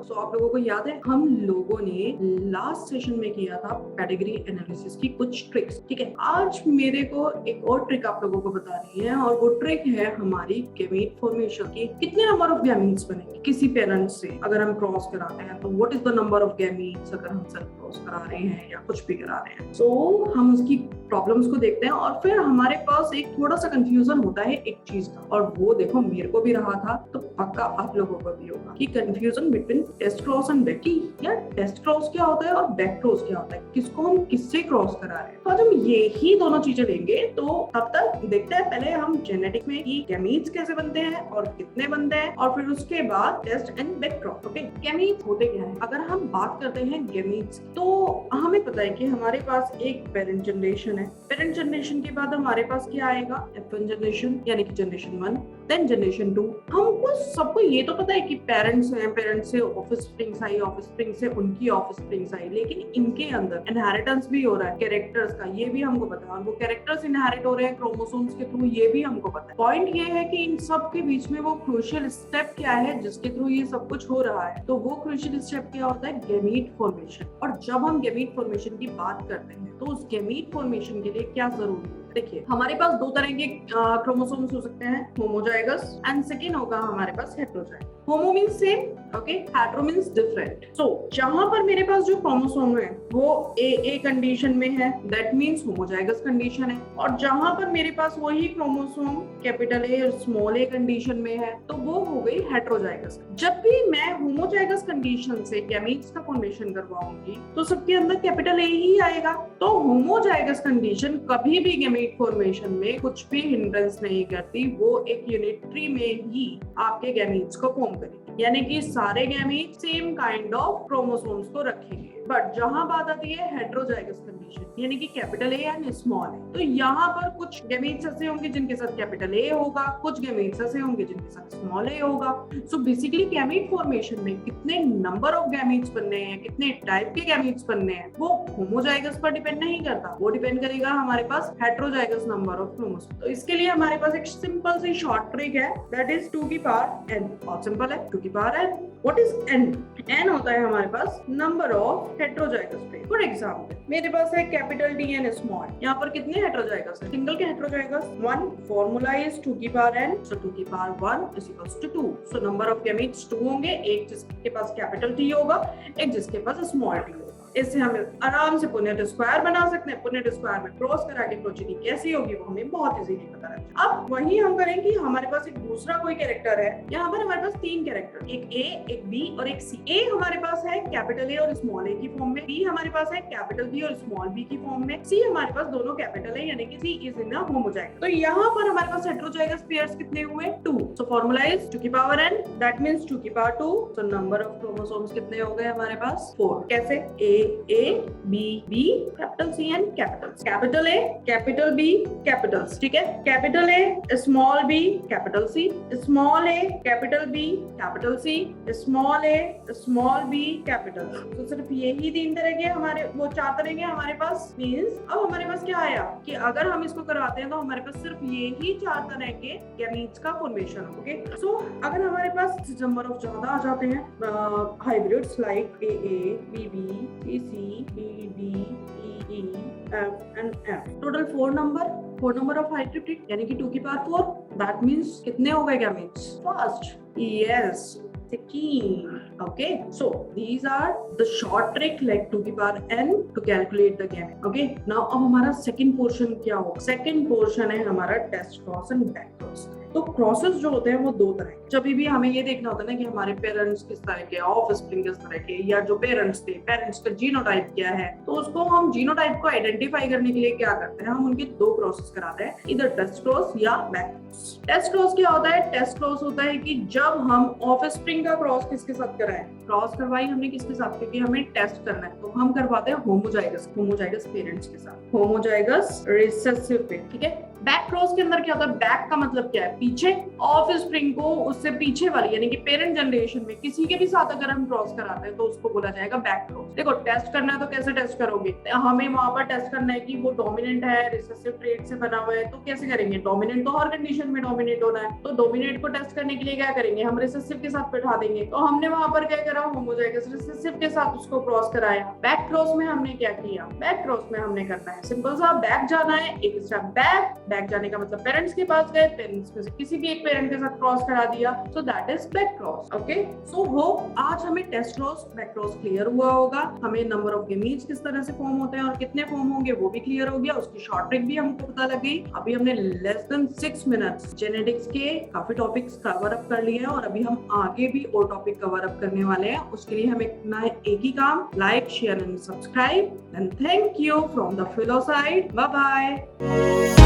सो आप लोगों को याद है हम लोगों ने लास्ट सेशन में किया था पेडिग्री एनालिसिस की कुछ ट्रिक्स, ठीक है। आज मेरे को एक और ट्रिक आप लोगों को बतानी है और वो ट्रिक है हमारी गैमीट फॉर्मेशन की। कितने नंबर ऑफ गैमीट्स बनेंगे किसी पेरेंट से अगर हम क्रॉस कराते हैं, तो what is the number of gametes अगर हम सेल्फ क्रॉस करा रहे हैं या कुछ भी करा रहे हैं। सो हम उसकी प्रॉब्लम्स को देखते हैं और फिर हमारे पास एक थोड़ा सा कंफ्यूजन होता है एक चीज का, और वो देखो मेरे को भी रहा था तो पक्का आप लोगों को भी होगा कि confusion between test cross and back, या टेस्ट क्रॉस क्या होता है और बैक क्रॉस क्या होता है, किसको हम किससे क्रॉस करा रहे हैं। तो आज हम ये ही दोनों चीजें लेंगे। तो तब तक देखते हैं पहले हम जेनेटिक्स में कि गैमीट्स कैसे बनते हैं और कितने बनते हैं, और फिर उसके बाद test and back cross. Okay, gametes होते क्या है। अगर हम बात करते हैं गैमीट्स तो हमें पता है कि हमारे पास एक पेरेंट जनरेशन है। पेरेंट जनरेशन के बाद हमारे पास क्या आएगा, F1 जनरेशन यानी कि जनरेशन 1, देन जनरेशन 2। हमको सबको ये तो पता है कि पेरेंट्स हैं, पेरेंट्स से ऑफस्प्रिंग्स आई, ऑफस्प्रिंग से उनकी ऑफस्प्रिंग्स आई, लेकिन इनके अंदर इनहेरिटेंस भी हो रहा है कैरेक्टर्स का, ये भी हमको पता है, और वो कैरेक्टर्स इनहेरिट हो रहे हैं क्रोमोसोम्स के थ्रू, ये भी हमको पता है। पॉइंट ये है कि इन सब के बीच में वो क्रूशियल स्टेप क्या है जिसके थ्रू ये सब कुछ हो रहा है। तो वो क्रूशियल स्टेप क्या होता है, गैमीट फॉर्मेशन। और जब हम गैमीट फॉर्मेशन की बात करते हैं तो उस गैमीट फॉर्मेशन के लिए क्या जरूरी है। देखिए हमारे पास दो तरह के क्रोमोसोम्स हो सकते हैं, होमोजाइगस एंड सेकंड होगा हमारे पास heterozygous. Homo means same, okay, hetero means different. So जहां पर मेरे पास जो क्रोमोसोम है वो ए कंडीशन में है, दैट मींस होमोजाइगस कंडीशन है, और जहां पर मेरे पास वही क्रोमोसोम कैपिटल ए और स्मॉल ए कंडीशन में है तो वो हो गई हेटेरोजाइगस। जब भी मैं होमोजाइगस कंडीशन से गैमीट्स का फॉर्मेशन करवाऊंगी तो सबके अंदर कैपिटल ए ही आएगा। तो होमोजाइगस कंडीशन कभी भी गैमीट फॉर्मेशन में कुछ भी हिंड्रेंस नहीं करती, वो एक यूनिटरी में ही आपके गैमीट्स को फॉर्म करेगी, यानी कि सारे gamete same kind of chromosomes को रखेंगे। बट जहां बात आती है हेटेरोजाइगस कंडीशन यानी कि कैपिटल ए एंड स्मॉल ए, तो यहाँ पर कुछ गैमीट्स ऐसे होंगे जिनके साथ कैपिटल ए होगा, कुछ गैमीट्स ऐसे होंगे जिनके साथ स्मॉल ए होगा। सो बेसिकली गैमीट फॉर्मेशन में कितने नंबर ऑफ गैमीट्स बनने हैं, कितने टाइप के गैमीट्स बनने हैं, वो होमोजाइगस पर डिपेंड नहीं करता, वो डिपेंड करेगा हमारे पास हेटेरोजाइगस नंबर ऑफ क्रोमोसोम। तो इसके लिए हमारे पास एक सिंपल सी शॉर्ट ट्रिक है, दैट इज 2 की पावर n। बहुत सिंपल है, 2 की power n। What is n? n होता है हमारे पास number of heterozygous pair. For example मेरे पास है कैपिटल D एंड स्मॉल, यहाँ पर कितने हेटेरोजाइगस है, सिंगल के हेटेरोजाइगस 1। फॉर्मूला इज 2 की पावर n, सो 2 की power 1 is equals to 2। So number of gametes 2 होंगे, एक जिसके पास कैपिटल T होगा, एक जिसके पास स्मॉल t होगा। इससे हम आराम से पुनेट स्क्वायर बना सकते हैं। पुनेट स्क्वायर में क्रॉस करा के प्रोचेनी कैसी होगी वो हमें बहुत इजीली पता है। अब वही हम करेंगे, हमारे पास एक दूसरा कोई कैरेक्टर है, यहाँ पर हमारे पास 3 कैरेक्टर, एक ए, एक बी और एक सी। ए हमारे पास है कैपिटल ए और स्मॉल ए की फॉर्म में, बी हमारे पास है कैपिटल बी और स्मॉल बी की फॉर्म में, सी हमारे पास दोनों कैपिटल है यानी कि सी इज इन अ होमोजाइगस। तो यहाँ पर हमारे पास हेटेरोजाइगस पेयर्स कितने हुए, 2। सो फॉर्मूला इज 2 की पावर n, दैट मींस 2 की power 2। So number of chromosomes कितने हो गए हमारे पास, 4। कैसे, A B B capital C and capital A capital B capital, ठीक है, capital A small B capital C, small A capital B capital C, small A small B capital. तो सिर्फ यही 3 तरह के हमारे, वो 4 तरह के हमारे पास मींस अब हमारे पास क्या आया कि अगर हम इसको कराते हैं तो हमारे पास सिर्फ यही 4 तरह के गैमीट्स का फॉर्मेशन। ओके, सो अगर हमारे पास नंबर ऑफ ज्यादा आ जाते हैं hybrids like A B B C C D, D, E, F and F, total 4 number of hybrid यानी कि 2 की पावर 4, that means कितने हो गए gametes, first, yes, second. Okay, so these are the short trick like 2 की power n to calculate the gamete. Okay, now अब हमारा second portion क्या होगा, second portion है हमारा test cross and back cross. तो क्रॉसेस जो होते हैं वो 2 तरह के। जब भी हमें ये देखना होता है ना कि हमारे पेरेंट्स किस तरह के, ऑफस्प्रिंग किस तरह के, या जो पेरेंट्स थे पेरेंट्स का जीनोटाइप क्या है, तो उसको हम जीनोटाइप को आइडेंटिफाई करने के लिए क्या करते हैं, हम उनके 2 क्रॉसेस कराते हैं, इधर टेस्ट क्रॉस या बैक क्रॉस। टेस्ट क्रॉस क्या होता है, टेस्ट क्रॉस होता है कि जब हम ऑफस्प्रिंग का क्रॉस किसके साथ कराएं, क्रॉस करवाई हमने किसके साथ, क्योंकि हमें टेस्ट करना है, तो हम करवाते हैं होमोजाइगस पेरेंट्स के साथ, होमोजाइगस रिसेसिव पे, ठीक है। बैक क्रॉस के अंदर क्या होता है, बैक का मतलब क्या है, पीछे, ऑफ स्प्रिंग को उससे पीछे वाली यानी कि पेरेंट जनरेशन में किसी के भी साथ अगर हम क्रॉस कराते हैं तो उसको बोला जाएगा बैक क्रॉस। देखो टेस्ट करना है तो कैसे टेस्ट करोगे, हमें वहां पर टेस्ट करना है कि वो डोमिनेंट है, रिसेसिव ट्रेट से बना हुआ है, तो कैसे करेंगे, डोमिनेंट तो हर कंडीशन में डोमिनेट होना है, तो डोमिनेट को टेस्ट करने के लिए क्या करेंगे, हम रिसेसिव के साथ बैठा देंगे। तो हमने वहां पर क्या करा, होमोजाइगस रिसेसिव के साथ उसको क्रॉस कराया। बैक क्रॉस में हमने क्या किया, बैक क्रॉस में हमने करना है सिंपल सा, बैक जाना है, एक स्टेप बैक, बैक जाने का मतलब पेरेंट्स के पास गए, पेरेंट्स में से किसी भी एक पेरेंट के साथ क्रॉस करा दिया, so that is back cross. Okay, so hope आज हमें test cross back cross clear हुआ होगा, हमें नंबर ऑफ गेमीट्स किस तरह से फॉर्म होते हैं और कितने फॉर्म होंगे वो भी क्लियर हो गया, उसकी शॉर्ट ट्रिक भी हमको पता लग गई। अभी हमने लेस देन 6 मिनट्स जेनेटिक्स के काफी टॉपिक्स कवर अप कर लिए हैं और अभी हम आगे भी और टॉपिक कवर अप करने वाले हैं। उसके लिए हमें करना है एक ही काम, like share and subscribe, and thank you from the Filo side. Bye bye.